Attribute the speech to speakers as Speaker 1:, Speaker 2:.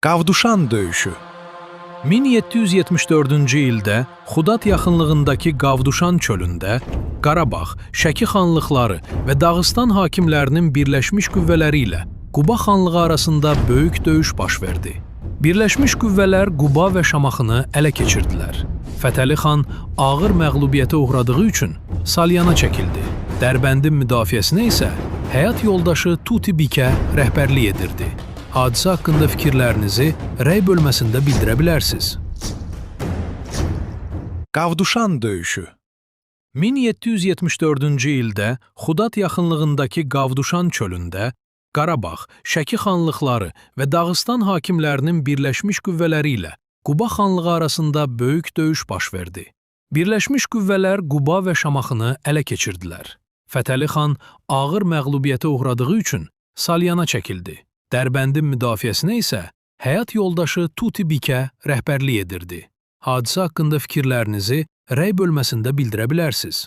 Speaker 1: Qavduşan döyüşü 1774-cü ildə Xudat yaxınlığındakı Qavduşan çölündə Qarabağ, Şəki xanlıqları və Dağıstan hakimlərinin birləşmiş qüvvələri ilə Quba xanlığı arasında böyük döyüş baş verdi. Birləşmiş qüvvələr Quba və Şamaxını ələ keçirdilər. Fətəli xan ağır məğlubiyyətə uğradığı üçün Salyana çəkildi. Dərbəndin müdafiəsinə isə həyat yoldaşı Tuti Bikə rəhbərlik edirdi. Hadisə haqqında fikirlərinizi rəy bölməsində bildirə bilərsiniz. Qavduşan döyüşü 1774-cü ildə Xudat yaxınlığındakı Qavduşan çölündə Qarabağ, Şəki xanlıqları və Dağıstan hakimlərinin birləşmiş qüvvələri ilə Quba xanlığı arasında böyük döyüş baş verdi. Birləşmiş qüvvələr Quba və Şamaxını ələ keçirdilər. Fətəli xan ağır məğlubiyyətə uğradığı üçün Salyana çəkildi. Dərbəndin müdafiəsinə isə həyat yoldaşı Tuti Bikə rəhbərlik edirdi. Hadisə haqqında fikirlərinizi rəy bölməsində bildirə bilərsiniz.